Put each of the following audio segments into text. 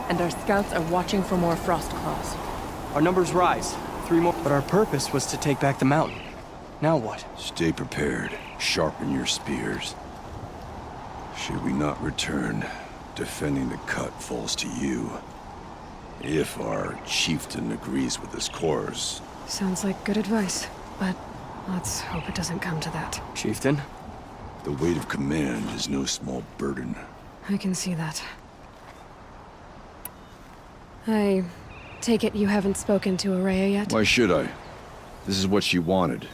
and our scouts are watching for more frost claws. Our numbers rise. 3 more. But our purpose was to take back the mountain. Now what? Stay prepared. Sharpen your spears. Should we not return, defending the cut falls to you. If our chieftain agrees with his course. Sounds like good advice, but let's hope it doesn't come to that. Chieftain? The weight of command is no small burden. I can see that. I take it you haven't spoken to Araya yet? Why should I? This is what she wanted,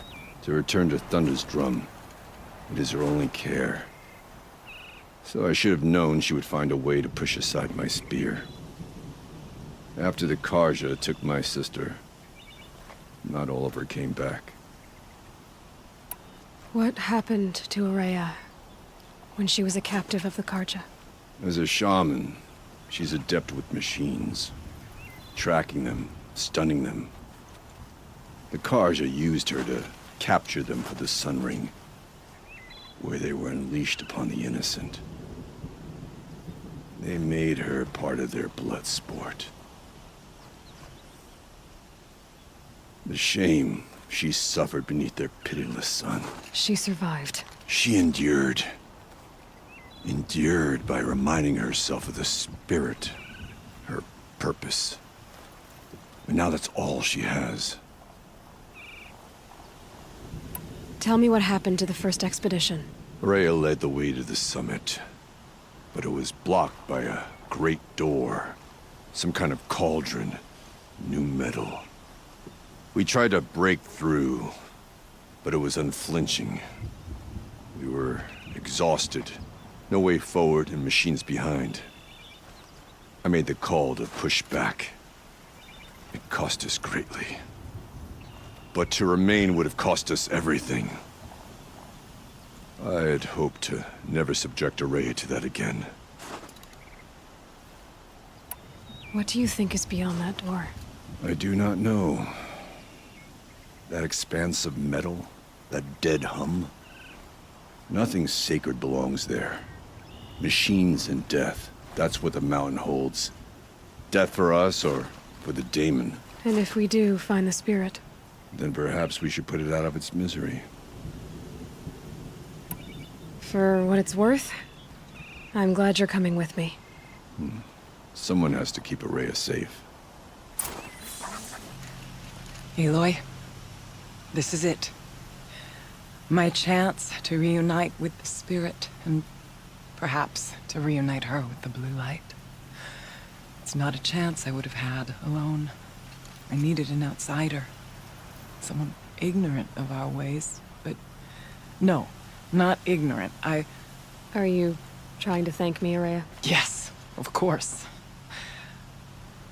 to return to ThundersDrum. It is her only care. So I should have known she would find a way to push aside my spear. After the Karja took my sister, not all of her came back. What happened to Araya when she was a captive of the Karja? As a shaman, she's adept with machines. Tracking them, stunning them. The Karja used her to capture them for the Sun Ring, where they were unleashed upon the innocent. They made her part of their blood sport. The shame she suffered beneath their pitiless sun. She survived. She endured. Endured by reminding herself of the spirit, her purpose. And now that's all she has. Tell me what happened to the first expedition. Rhea led the way to the summit, but it was blocked by a great door. Some kind of cauldron. New metal. We tried to break through, but it was unflinching. We were exhausted. No way forward and machines behind. I made the call to push back. It cost us greatly. But to remain would have cost us everything. I had hoped to never subject Araya to that again. What do you think is beyond that door? I do not know. That expanse of metal, that dead hum. Nothing sacred belongs there. Machines and death, that's what the mountain holds. Death for us or for the daemon. And if we do find the spirit? Then perhaps we should put it out of its misery. For what it's worth, I'm glad you're coming with me. Someone has to keep Araya safe. Aloy, this is it. My chance to reunite with the spirit, and perhaps to reunite her with the blue light. It's not a chance I would have had alone. I needed an outsider. Someone ignorant of our ways, but no, not ignorant. Are you trying to thank me, Araya? Yes, of course.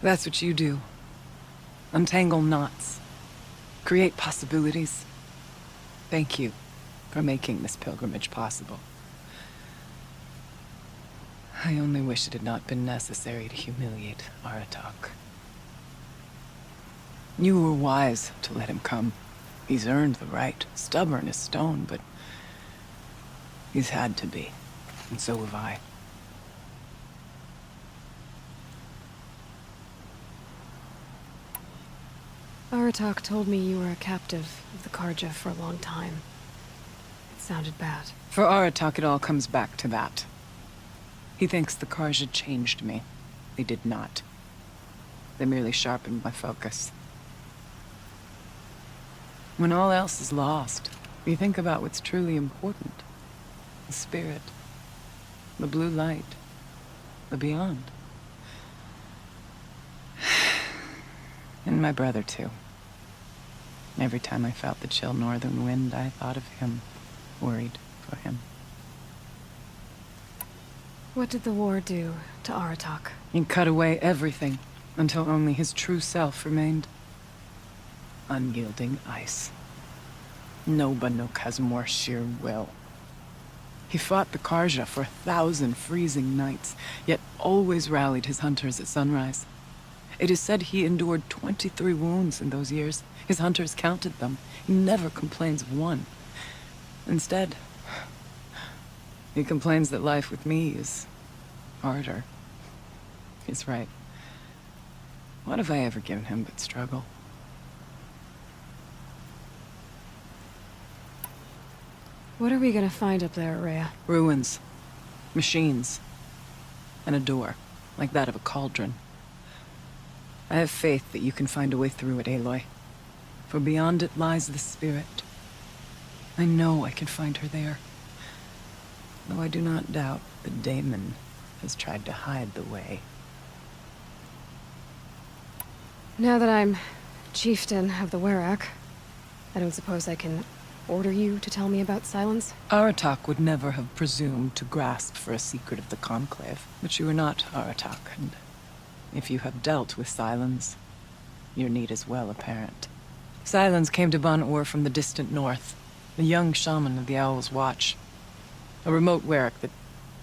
That's what you do. Untangle knots. Create possibilities. Thank you for making this pilgrimage possible. I only wish it had not been necessary to humiliate Aratak. You were wise to let him come. He's earned the right. Stubborn as stone, but he's had to be. And so have I. Aratak told me you were a captive of the Karja for a long time. It sounded bad. For Aratak, it all comes back to that. He thinks the Karja changed me. They did not. They merely sharpened my focus. When all else is lost, you think about what's truly important. The spirit. The blue light. The beyond. And my brother, too. Every time I felt the chill northern wind, I thought of him. Worried for him. What did the war do to Aratak? He cut away everything, until only his true self remained. Unyielding ice. No Banuk has more sheer will. He fought the Karja for 1,000 freezing nights, yet always rallied his hunters at sunrise. It is said he endured 23 wounds in those years. His hunters counted them. He never complains of one. Instead, he complains that life with me is harder. He's right. What have I ever given him but struggle? What are we gonna find up there, Rhea? Ruins. Machines. And a door, like that of a cauldron. I have faith that you can find a way through it, Aloy. For beyond it lies the spirit. I know I can find her there. Though I do not doubt that Damon has tried to hide the way. Now that I'm chieftain of the Werak, I don't suppose I can order you to tell me about Silence? Aratak would never have presumed to grasp for a secret of the Conclave. But you are not Aratak, and if you have dealt with Silence, your need is well apparent. Silence came to Ban-Ur from the distant north, a young shaman of the Owl's Watch. A remote Werak that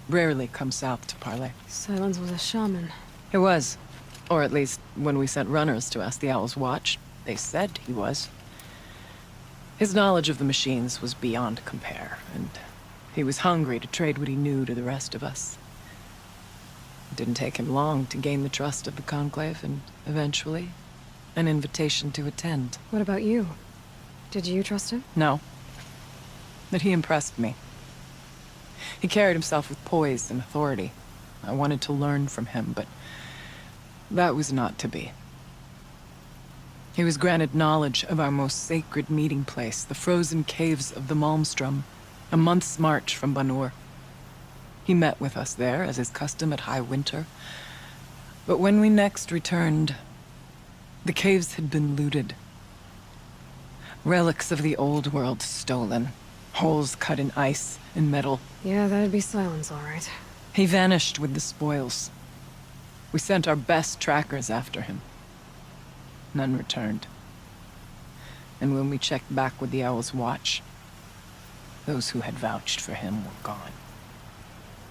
rarely comes south to parley. Silence was a shaman. He was. Or at least, when we sent runners to ask the Owl's Watch, they said he was. His knowledge of the machines was beyond compare, and he was hungry to trade what he knew to the rest of us. It didn't take him long to gain the trust of the Conclave, and eventually, an invitation to attend. What about you? Did you trust him? No. But he impressed me. He carried himself with poise and authority. I wanted to learn from him, but that was not to be. He was granted knowledge of our most sacred meeting place, the frozen caves of the Malmstrom, a month's march from Ban-Ur. He met with us there, as is custom at high winter. But when we next returned, the caves had been looted. Relics of the old world stolen. Holes cut in ice and metal. Yeah, that'd be Silence, all right. He vanished with the spoils. We sent our best trackers after him. None returned. And when we checked back with the Owl's Watch, those who had vouched for him were gone.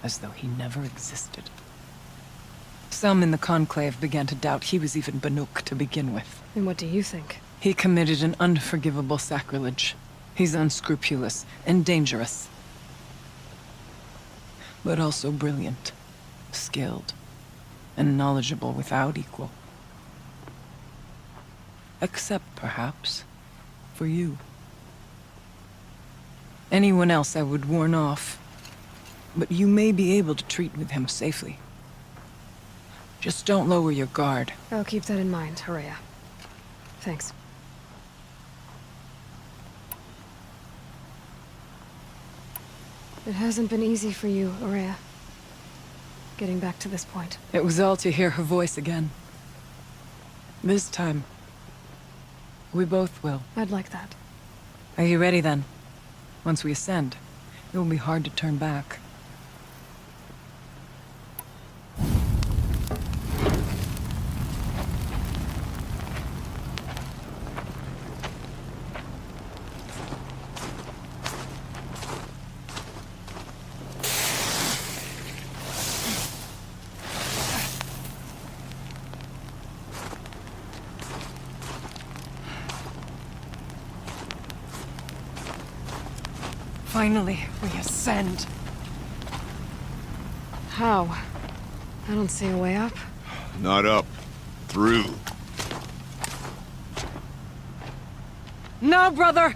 As though he never existed. Some in the Conclave began to doubt he was even Banuk to begin with. And what do you think? He committed an unforgivable sacrilege. He's unscrupulous and dangerous. But also brilliant, skilled, and knowledgeable without equal. Except, perhaps, for you. Anyone else I would warn off, but you may be able to treat with him safely. Just don't lower your guard. I'll keep that in mind, Rhea. Thanks. It hasn't been easy for you, Rhea. Getting back to this point. It was all to hear her voice again. This time, we both will. I'd like that. Are you ready then? Once we ascend, it will be hard to turn back. Finally, we ascend. How? I don't see a way up. Not up. Through. No, brother!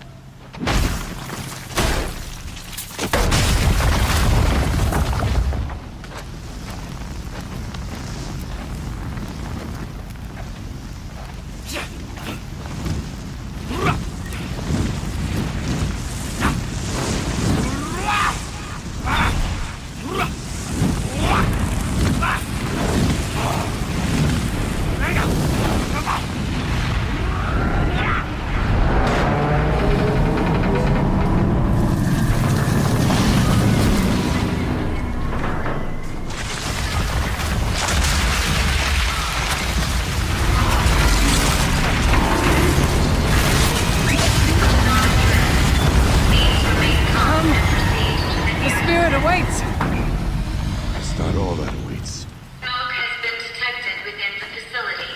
It's not all that awaits. Smoke has been detected within the facility.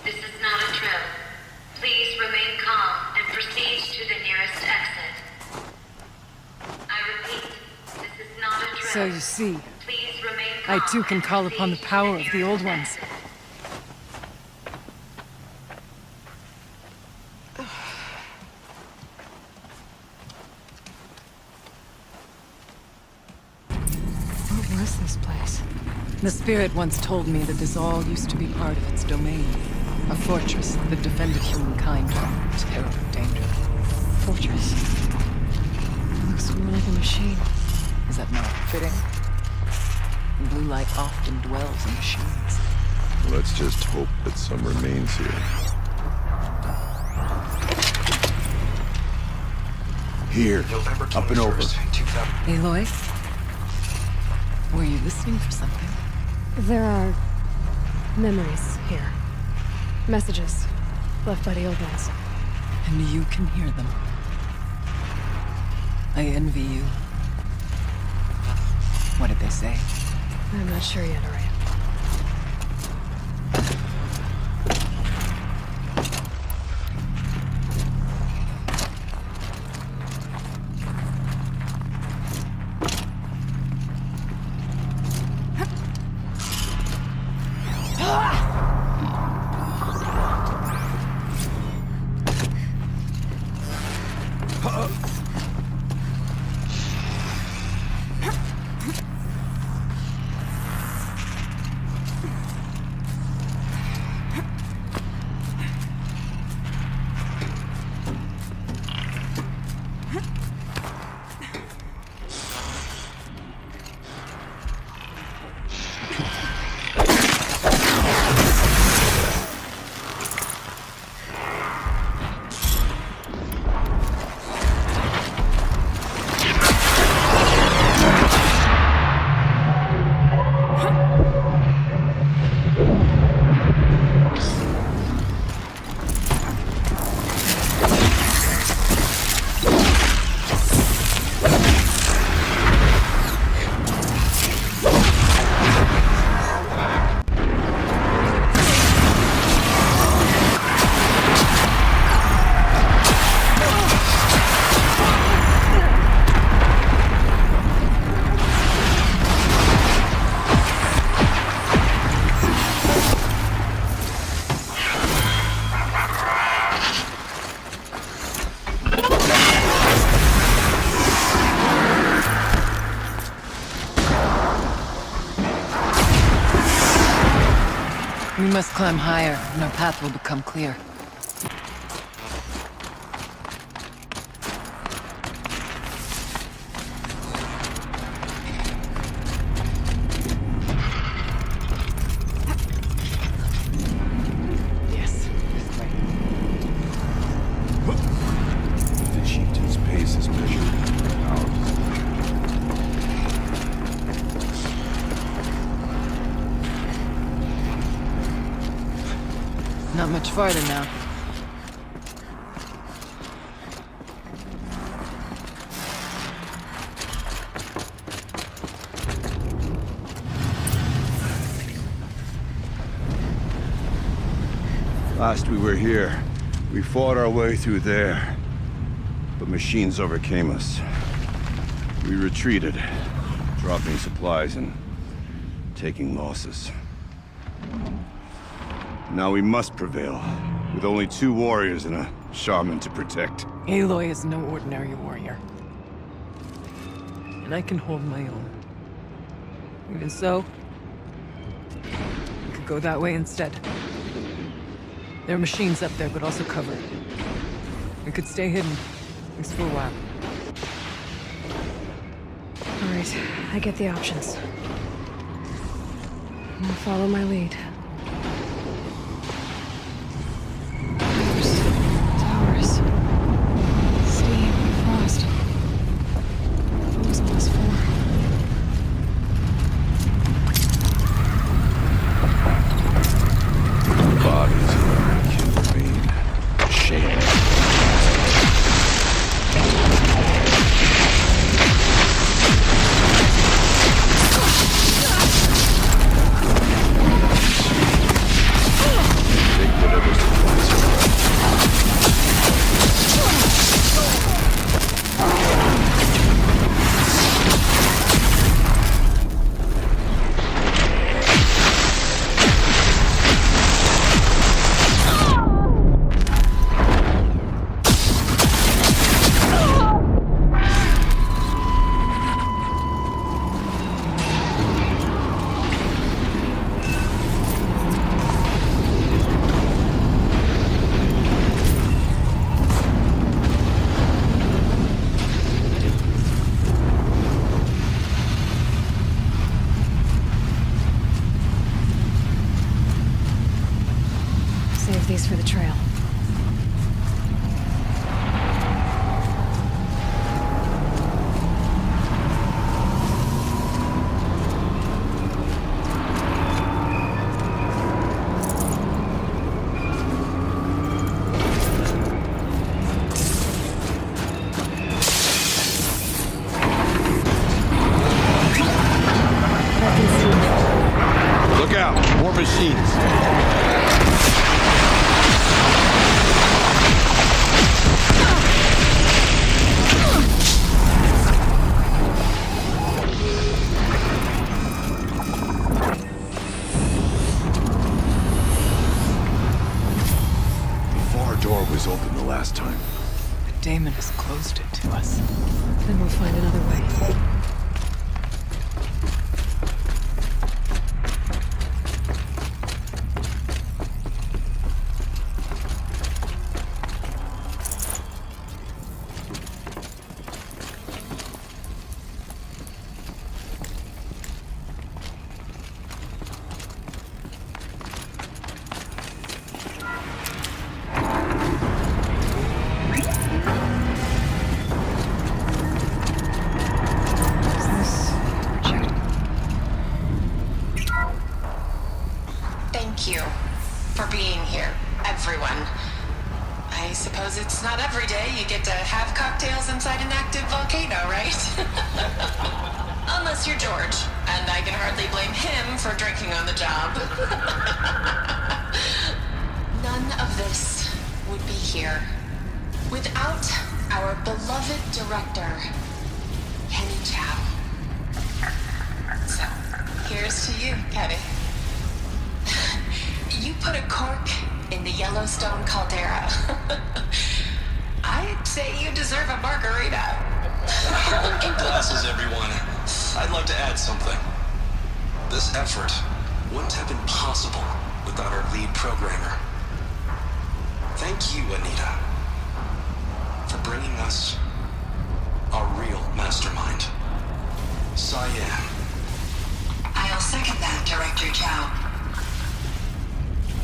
This is not a drill. Please remain calm and proceed to the nearest exit. I repeat, this is not a drill. So you see, Please remain I calm too can and call upon the proceed to power of the nearest old ones. exit. this place? The spirit once told me that this all used to be part of its domain. A fortress that defended humankind from terrible danger. Fortress. Looks more like a machine. Is that not fitting? The blue light often dwells in machines. Let's just hope that some remains here. Here, up and over. Aloy? Were you listening for something? There are memories here. Messages left by the old ones. And you can hear them. I envy you. What did they say? I'm not sure yet, Araya. We must climb higher, and our path will become clear. Yes, this way. The chieftain's pace is measured in hours. Not much farther now. Last we were here, we fought our way through there. But machines overcame us. We retreated, dropping supplies and taking losses. Now we must prevail, with only 2 warriors and a shaman to protect. Aloy is no ordinary warrior. And I can hold my own. Even so, we could go that way instead. There are machines up there, but also cover. We could stay hidden, at least for a while. All right, I get the options. I'll follow my lead. Towers. Steam, frost. What was all this for? Bodies are killing. Shame. these for the trail. Look out! More machines! The far door was open the last time. Damon has closed it to us. Then we'll find another way. Thank you for being here, everyone. I suppose it's not every day you get to have cocktails inside an active volcano, right? Unless you're George, and I can hardly blame him for drinking on the job. None of this would be here without our beloved director, Kenny Chow. So, here's to you, Kenny. You put a cork in the Yellowstone caldera. I'd say you deserve a margarita. Empty glasses, everyone. I'd like to add something. This effort wouldn't have been possible without our lead programmer. Thank you, Anita, for bringing us our real mastermind, Cyan. I'll second that, Director Chow.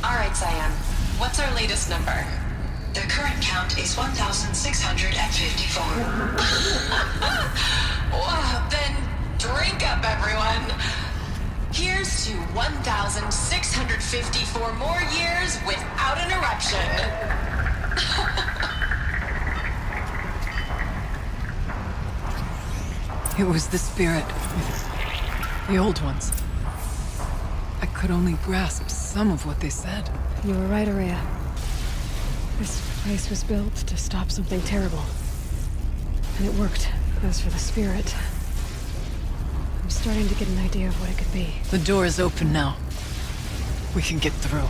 All right, Cyan. What's our latest number? The current count is 1,654. Well, then drink up, everyone. Here's to 1,654 more years without an eruption. It was the spirit. The old ones. I could only grasp some of what they said. You were right, Araya. This place was built to stop something terrible. And it worked. As for the spirit, I'm starting to get an idea of what it could be. The door is open now. We can get through.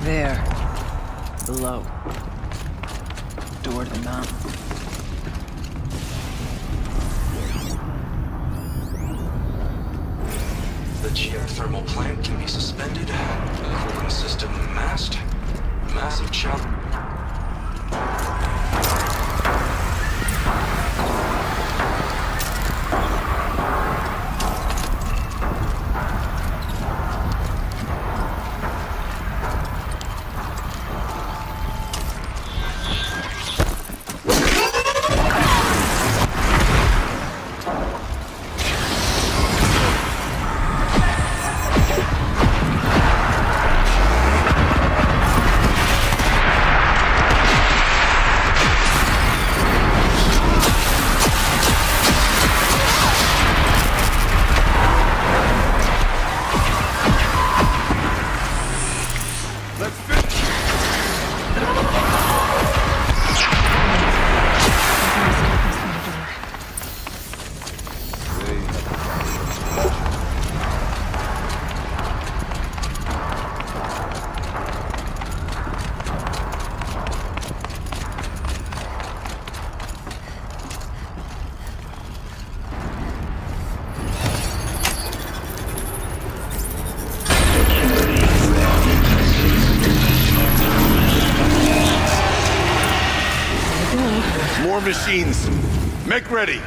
There. Below. Door to the mountain. The geothermal plant can be suspended. Cooling system mast. Massive challenge. machines. Make ready.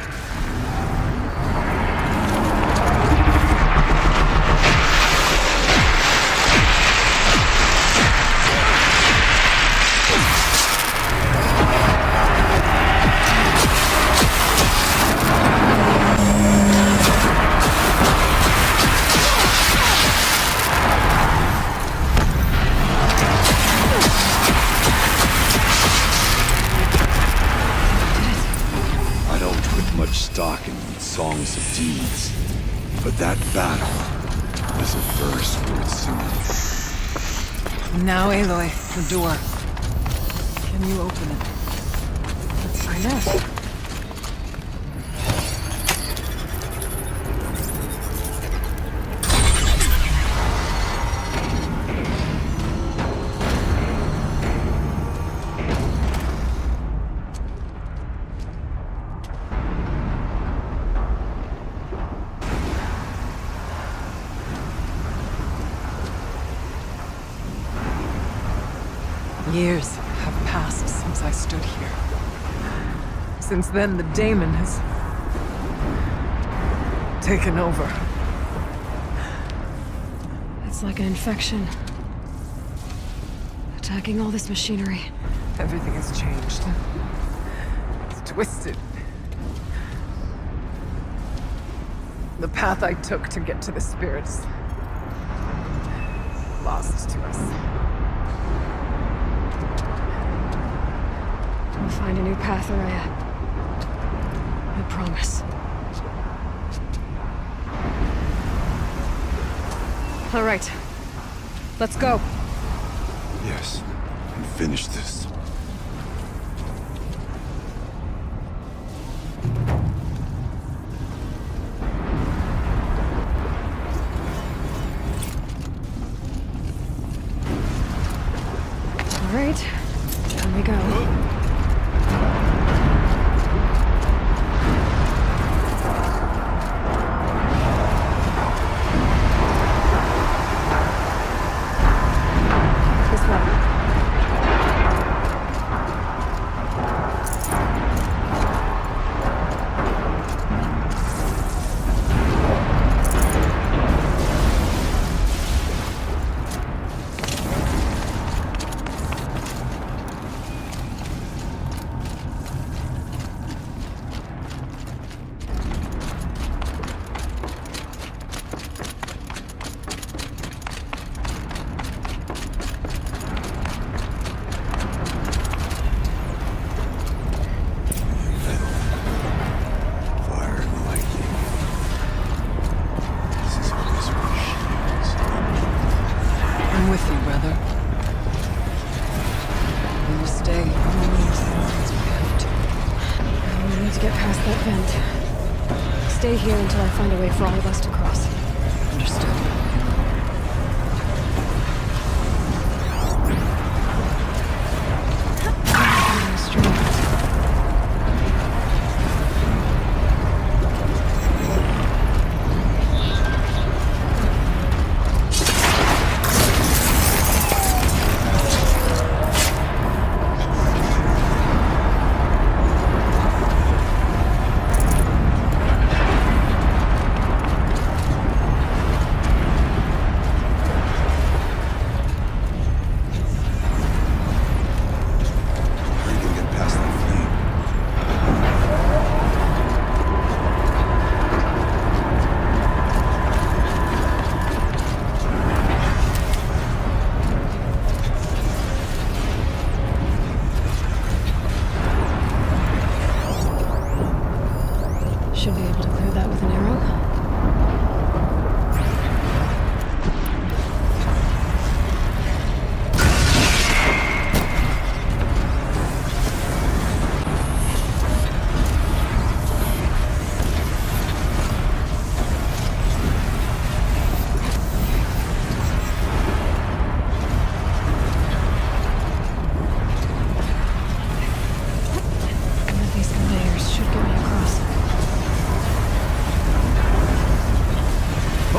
I don't put much stock in songs of deeds, but that battle was a verse worth singing. Now, Aloy, the door. Can you open it? Let's find out. Years have passed since I stood here. Since then, the daemon has taken over. It's like an infection. Attacking all this machinery. Everything has changed. It's twisted. The path I took to get to the spirits lost to us. We'll find a new path, Araya. I promise. All right. Let's go. Yes, and finish this. All right. Here we go. This way. Fire and lightning. This is what this machines. I'm with you, brother. Will you stay? We need to get past that vent. Stay here until I find a way for all of us to cross. Understood. How are you gonna get past that flame? Should be able to clear that with an arrow. One of these conveyors should get me across.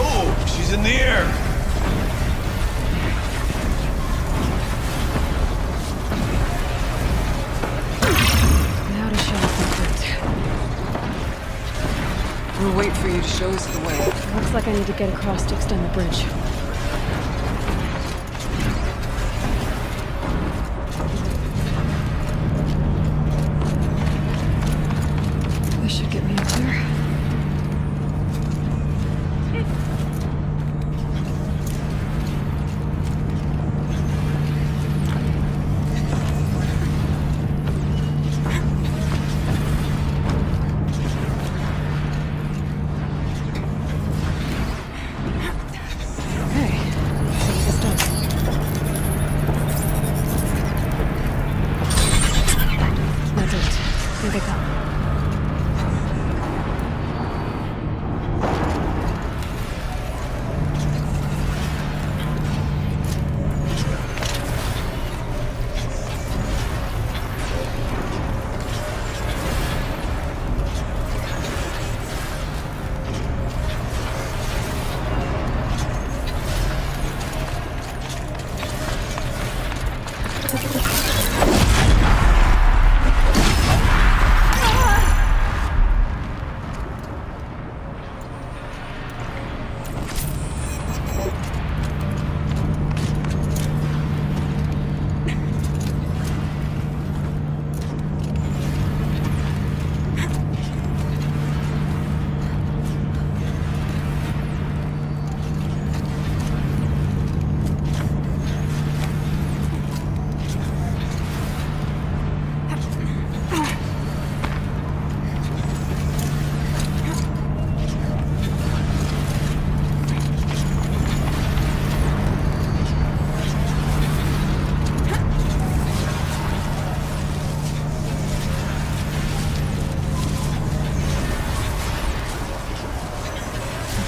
Oh, she's in the air! Now to shut. We'll wait for you to show us the way. Looks like I need to get across to extend the bridge. This should get me up there.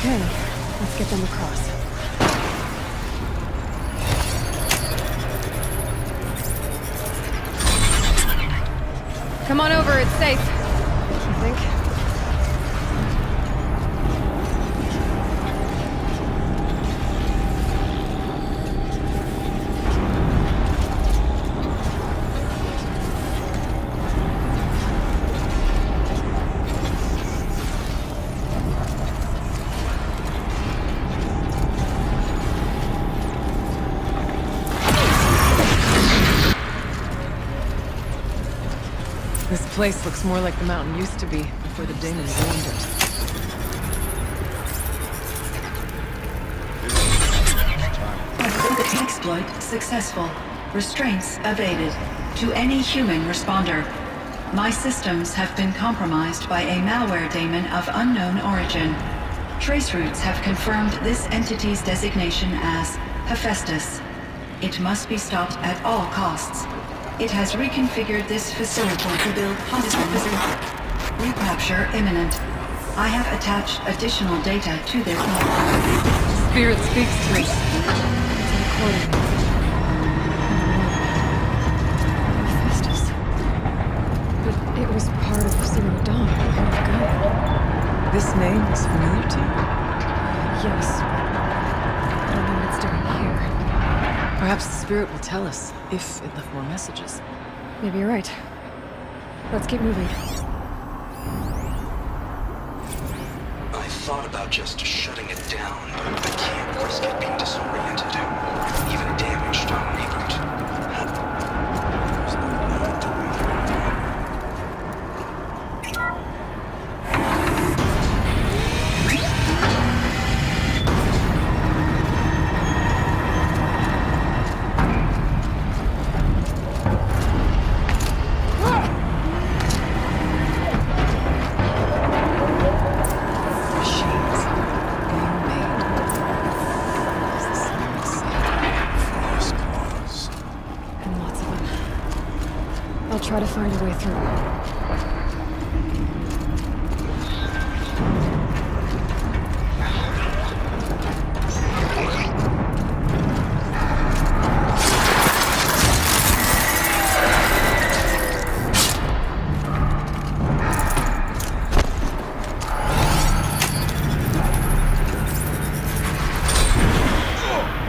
Okay, let's get them across. Come on over, it's safe. I think. This place looks more like the mountain used to be before the demons owned it. Exploit successful. Restraints evaded. To any human responder. My systems have been compromised by a malware daemon of unknown origin. Trace routes have confirmed this entity's designation as Hephaestus. It must be stopped at all costs. It has reconfigured this facility to build hospitals. Recapture imminent. I have attached additional data to this log. Spirit speaks to me. It's a recording. Hephaestus. But it was part of Zero Dawn. Where to go? This name is familiar to you? Yes. I don't know what it's doing here. Perhaps the spirit will tell us if it left more messages. Maybe you're right. Let's keep moving. I thought about just shutting it down, but I can't risk it being disoriented. Even damaged on reboot. There's no need to wait here. Machines being made. As the spirit said. Lost cause. And lots of them. I'll try to find a way through.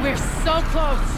We're so close!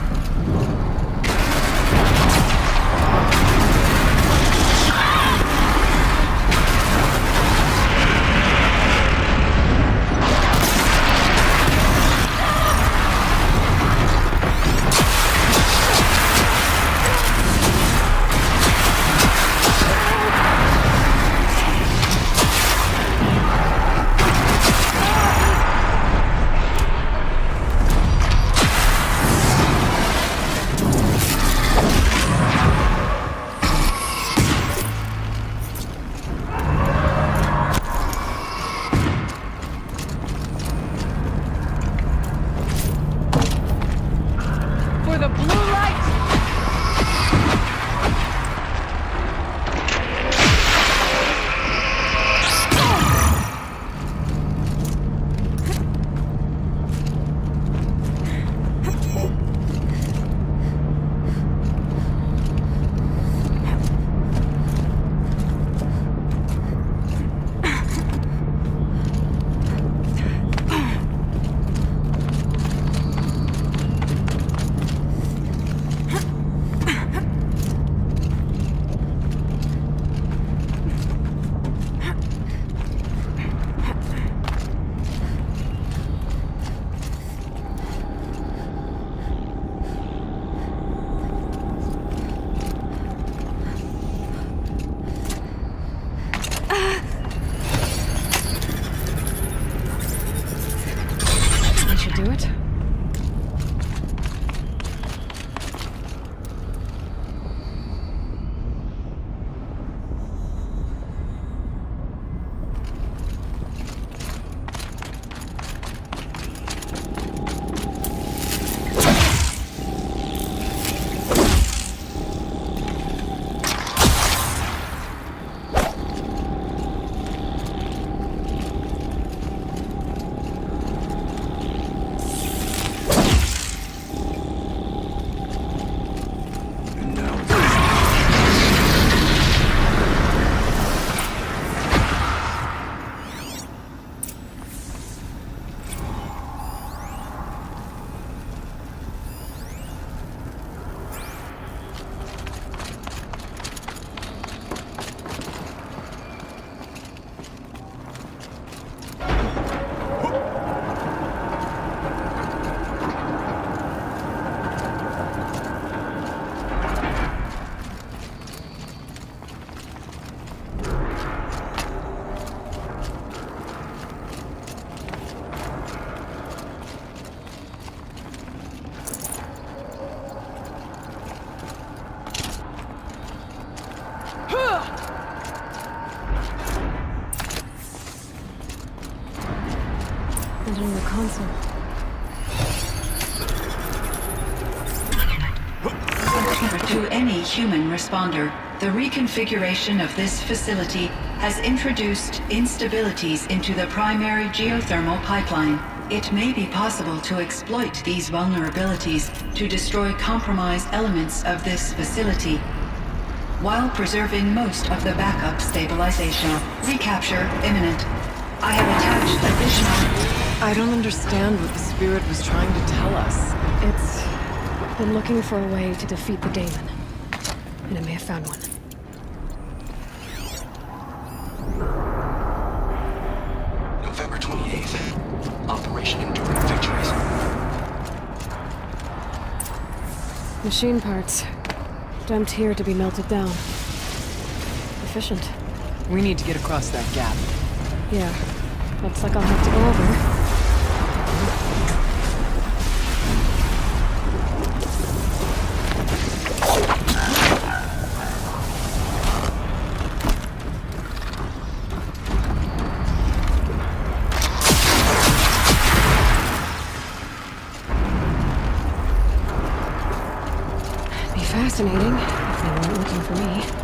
And on the console. To any human responder, the reconfiguration of this facility has introduced instabilities into the primary geothermal pipeline. It may be possible to exploit these vulnerabilities to destroy compromised elements of this facility, while preserving most of the backup stabilization. Recapture imminent. I have attached additional... I don't understand what the spirit was trying to tell us. It's been looking for a way to defeat the daemon. And it may have found one. November 28th. Operation Enduring Victories. Machine parts. Dumped here to be melted down. Efficient. We need to get across that gap. Yeah. Looks like I'll have to go over. Fascinating, if they weren't looking for me.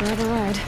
grab a ride.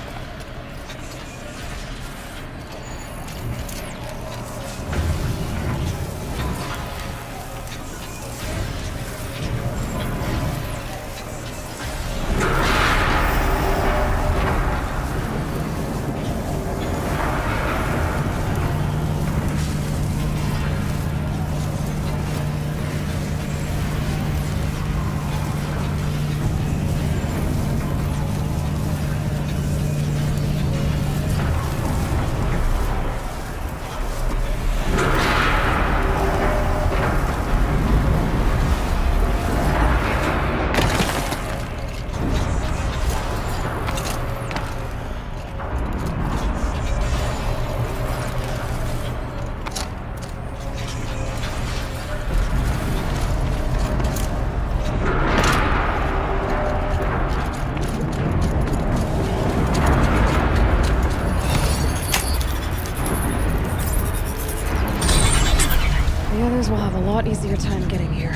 The others will have a lot easier time getting here.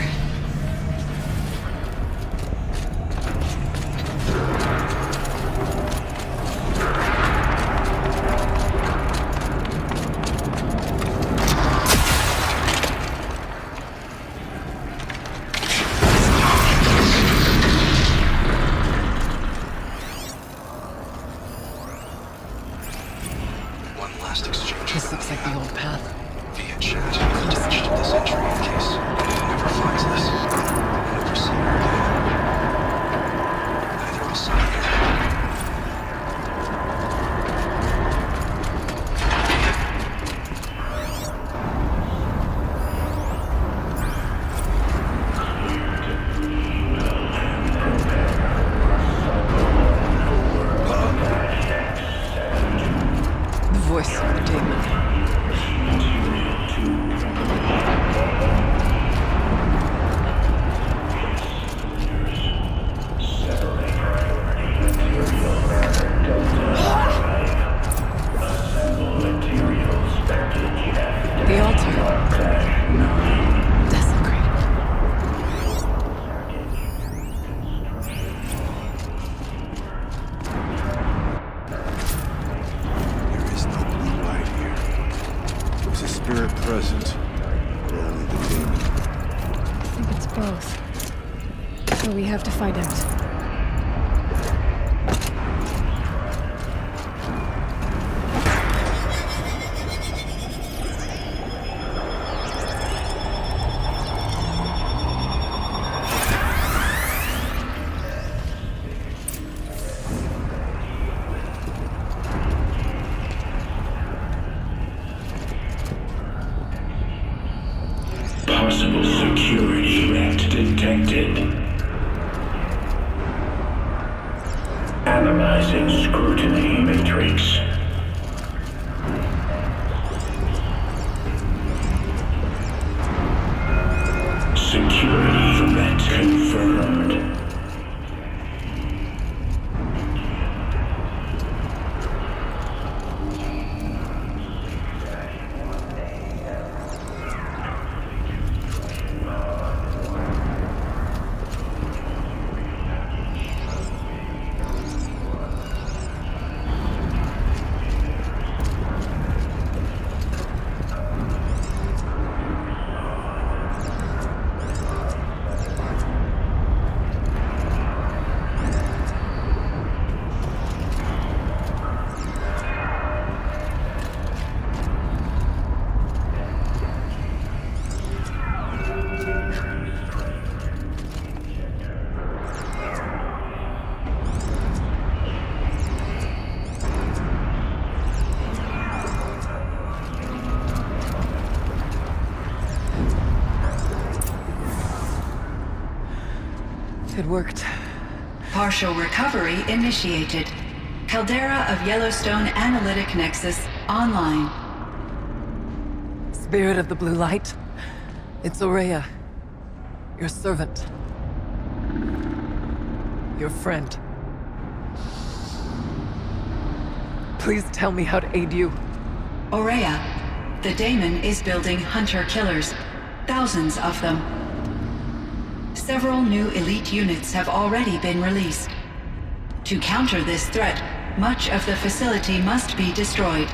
One last exchange. This looks like the old path. Via chat, attached this entry in case anyone ever finds this. I'll never see her again. Neither will Sonya. The voice of the demon. The altar. Desecrated. There is no blue light here. Was a spirit present, or only the demon? I think it's both. So we have to find out. Possible security threat detected. Analyzing scrutiny matrix. Security threat confirmed. It worked. Partial recovery initiated. Caldera of Yellowstone Analytic Nexus online. Spirit of the blue light. It's Aurea. Your servant. Your friend. Please tell me how to aid you. Aurea, the daemon is building hunter-killers. Thousands of them. Several new elite units have already been released. To counter this threat, much of the facility must be destroyed.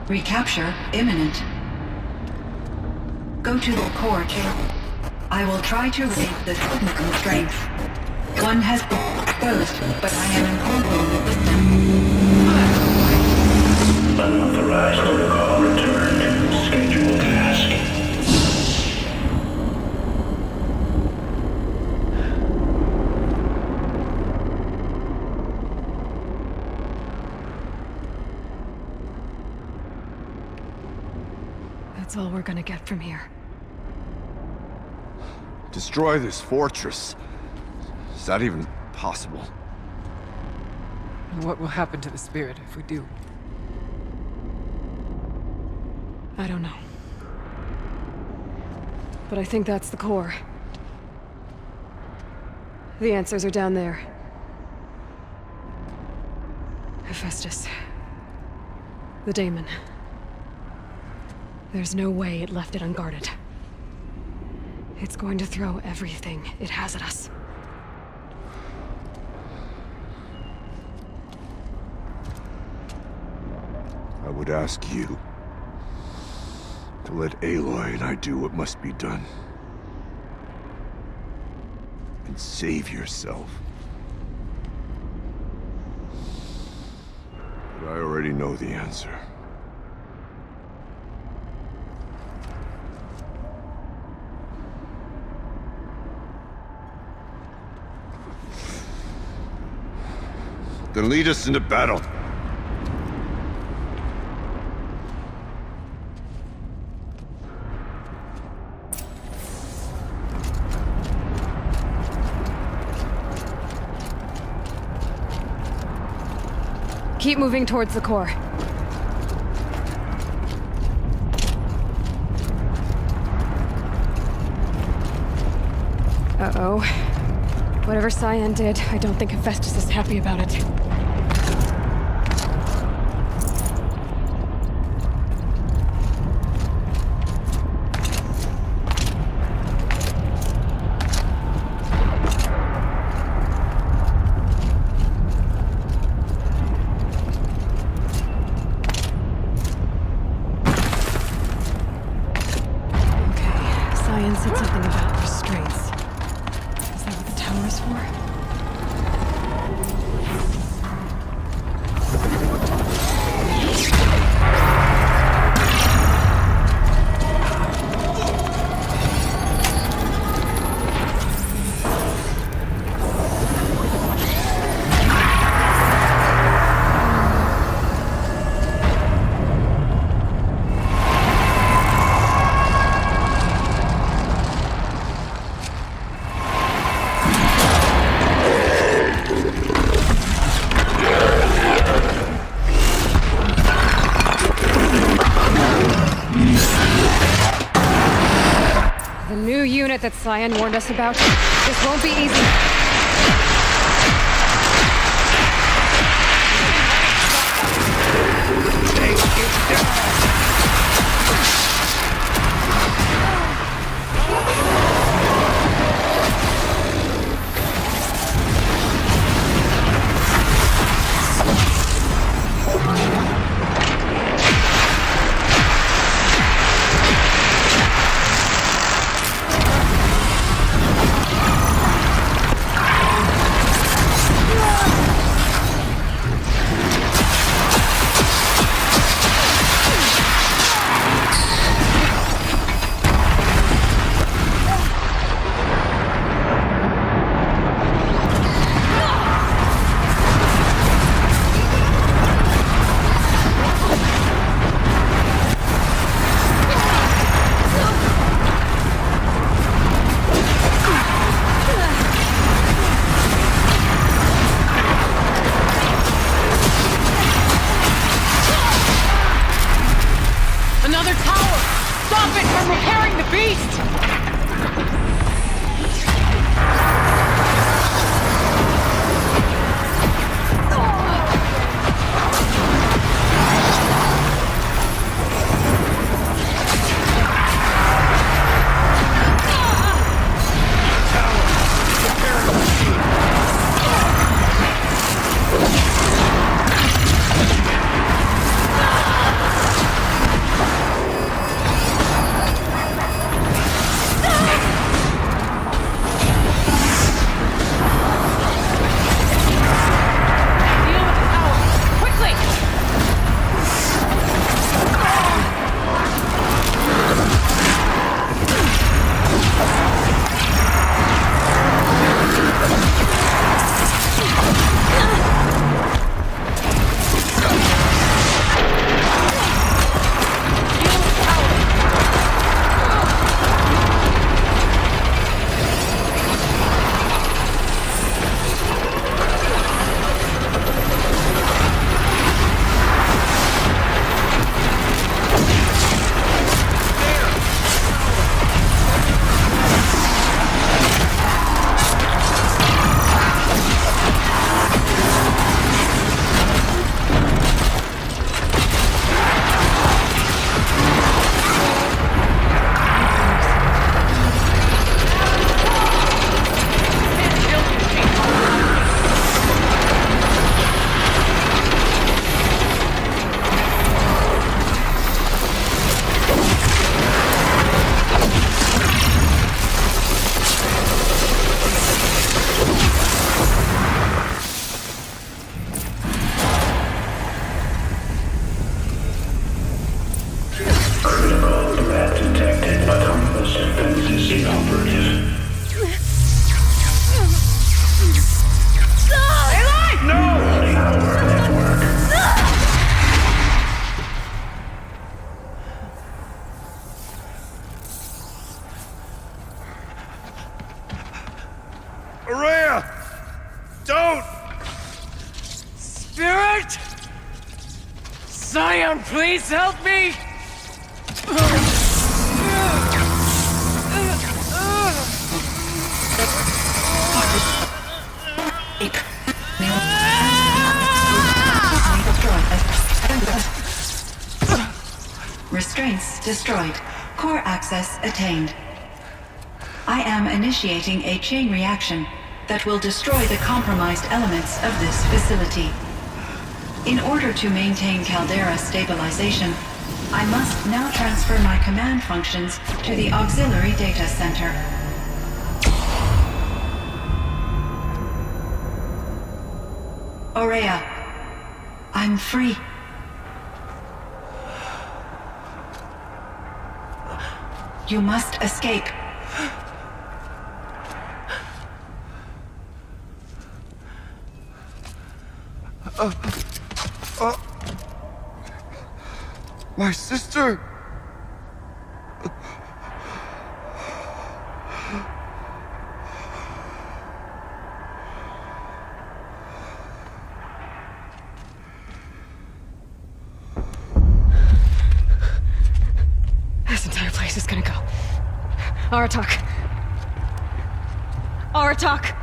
Recapture imminent. Go to the core chamber. I will try to raise the technical strength. One has been exposed, but I am incorporating the system. Unauthorized protocol returned. Scheduled task. That's all we're gonna get from here. Destroy this fortress. Is that even possible? And what will happen to the spirit if we do? I don't know. But I think that's the core. The answers are down there. Hephaestus. The daemon. There's no way it left it unguarded. It's going to throw everything it has at us. I would ask you to let Aloy and I do what must be done. And save yourself. But I already know the answer. Then lead us into battle. Keep moving towards the core. Uh-oh. Whatever Cyan did, I don't think Hephaestus is happy about it. Cyan said something about restraints. Is that what the tower is for? The new unit that Cyan warned us about, this won't be easy. Araya! Don't! Spirit! Scion, please help me! Restraints destroyed. Core access attained. I am initiating a chain reaction that will destroy the compromised elements of this facility. In order to maintain caldera stabilization, I must now transfer my command functions to the auxiliary data center. Aurea, I'm free. You must escape. My sister! This entire place is gonna go. Aratak. Aratak!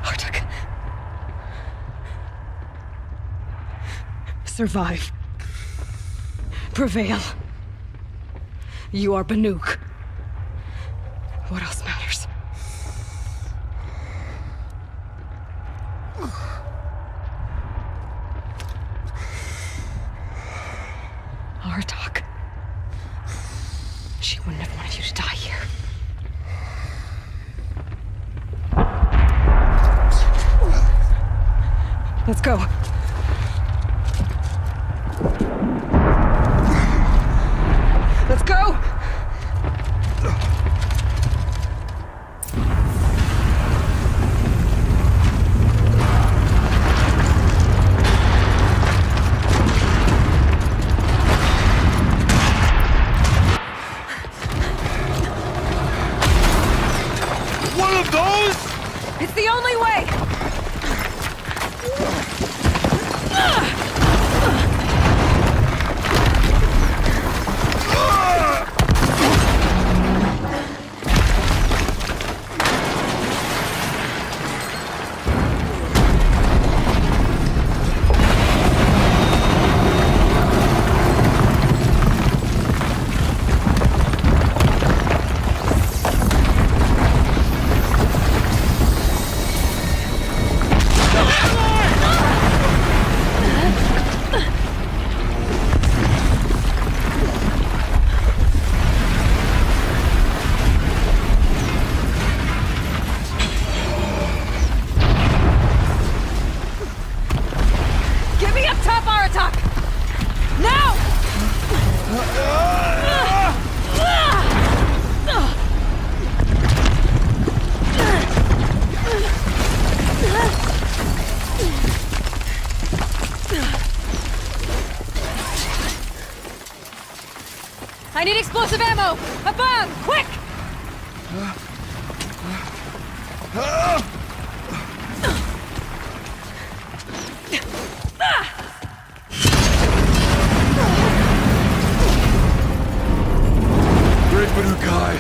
Aratak. Survive. Prevail. You are Banuk. What else matters? Aratak. She wouldn't have wanted you to die here. Let's go. Let's go! One of those? It's the only way! Get me up top, Aratak! Now! I need explosive ammo! A bomb! Quick! Great Banukai!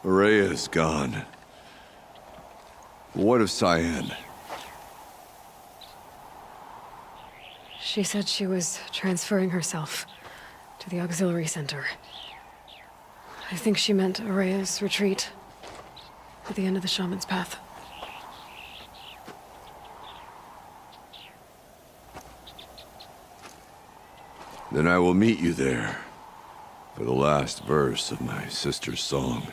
Araya's gone. What of Cyan? She said she was transferring herself to the auxiliary center. I think she meant Araya's retreat at the end of the shaman's path. Then I will meet you there for the last verse of my sister's song.